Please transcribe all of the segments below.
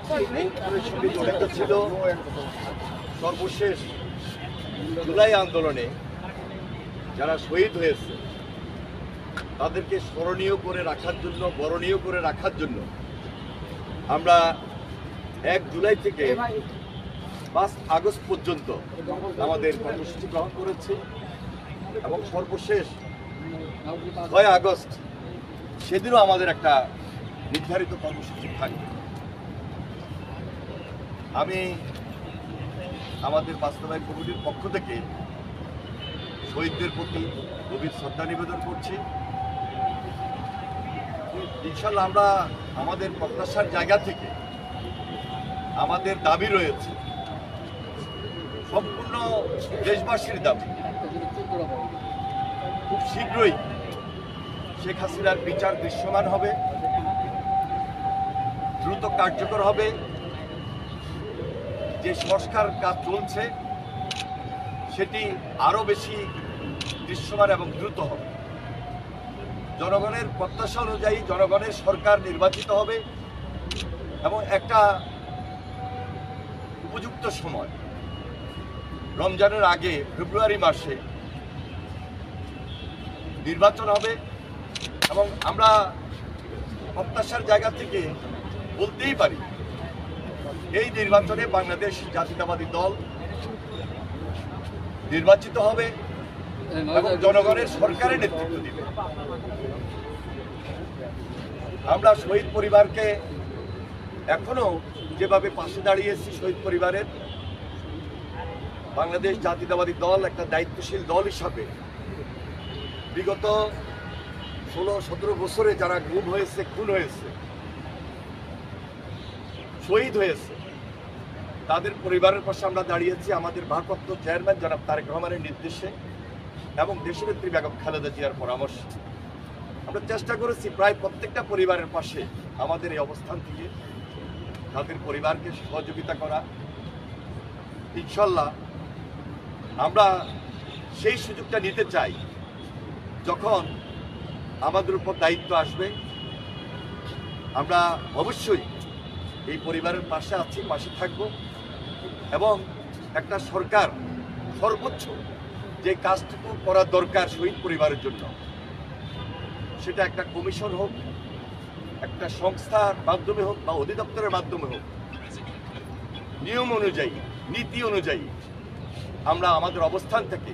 সঙ্গে জড়িত ছিল সর্বশেষ জুলাই আন্দোলনে যারা শহীদ হয়েছে তাদেরকে স্মরণীয় করে রাখার জন্য, বরণীয় করে রাখার জন্য আমরা 1 জুলাই থেকে 5 আগস্ট পর্যন্ত আমাদের কর্মসূচি গ্রহণ করেছি এবং সর্বশেষ 6 আগস্ট সেদিনও আমাদের একটা নির্ধারিত কর্মসূচি থাকবে। আমি আমাদের বাস্তবায়ন কমিটির পক্ষ থেকে শহীদদের প্রতি গভীর শ্রদ্ধা নিবেদন করছি। ইনশাল্লাহ আমরা আমাদের প্রত্যাশার জায়গা থেকে আমাদের দাবি রয়েছে, সম্পূর্ণ দেশবাসীর দাবি, খুব শীঘ্রই শেখ হাসিনার বিচার দৃশ্যমান হবে, দ্রুত কার্যকর হবে। যে সংস্কার কাজ চলছে সেটি আরো বেশি দৃশ্যমান এবং দ্রুত হবে। জনগণের প্রত্যাশা অনুযায়ী জনগণের সরকার নির্বাচিত হবে এবং একটা উপযুক্ত সময় রমজানের আগে ফেব্রুয়ারি মাসে নির্বাচন হবে এবং আমরা প্রত্যাশার জায়গা থেকে বলতেই পারি এই নির্বাচনে বাংলাদেশ জাতীয়তাবাদী দল নির্বাচিত হবে এবং জনগণের সরকারের নেতৃত্ব দিবে। আমরা শহীদ পরিবারকে এখনো যেভাবে পাশে দাঁড়িয়েছি, শহীদ পরিবারের বাংলাদেশ জাতীয়তাবাদী দল একটা দায়িত্বশীল দল হিসাবে বিগত 16-17 বছরে যারা গুম হয়েছে, খুন হয়েছে, শহীদ হয়েছে, তাদের পরিবারের পাশে আমরা দাঁড়িয়েছি আমাদের ভারপ্রাপ্ত চেয়ারম্যান জনাব তারেক রহমানের নির্দেশে এবং দেশনেত্রী বেগম খালেদা জিয়ার পরামর্শে আমরা চেষ্টা করেছি প্রায় প্রত্যেকটা পরিবারের পাশে আমাদের এই অবস্থান থেকে তাদের পরিবারকে সহযোগিতা করা। ইনশাল্লাহ আমরা সেই সুযোগটা নিতে চাই যখন আমাদের উপর দায়িত্ব আসবে। আমরা অবশ্যই এই পরিবারের পাশে আছি, পাশে থাকব এবং একটা সরকার সর্বোচ্চ যে কাজটুকু করা দরকার শহীদ পরিবারের জন্য, সেটা একটা কমিশন হোক, একটা সংস্থার মাধ্যমে হোক বা অধিদপ্তরের মাধ্যমে হোক, নিয়ম অনুযায়ী, নীতি অনুযায়ী আমরা আমাদের অবস্থান থেকে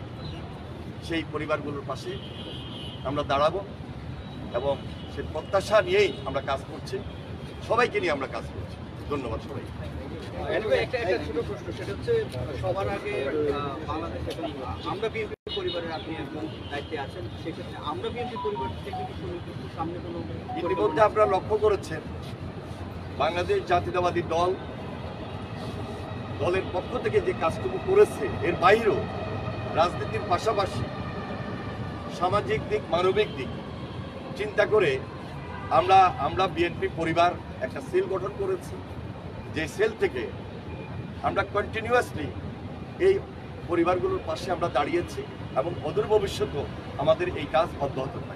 সেই পরিবারগুলোর পাশে আমরা দাঁড়াবো এবং সেই প্রত্যাশা নিয়েই আমরা কাজ করছি, সবাইকে নিয়ে আমরা কাজ করছি। ধন্যবাদ সবাই। একটা ছোট প্রশ্ন, সেটা হচ্ছে সবার আগে বাংলাদেশ আমরা বিএনপি পরিবারের আপনি একজন দায়িত্বে আছেন, সেক্ষেত্রে আমরা বিএনপি পরিবার থেকে সামনে কোনো ইতিমধ্যে আপনারা লক্ষ্য করেছেন বাংলাদেশ জাতীয়তাবাদী দলের পক্ষ থেকে যে কাজটুকু করেছে, এর বাইরেও রাজনীতির পাশাপাশি সামাজিক দিক, মানবিক দিক চিন্তা করে আমরা বিএনপি পরিবার একটা সেল গঠন করেছি। যে সেল থেকে আমরা কন্টিনিউয়াসলি এই পরিবারগুলোর পাশে আমরা দাঁড়িয়েছি এবং অদূর ভবিষ্যতেও আমাদের এই কাজ অব্যাহত থাকবে।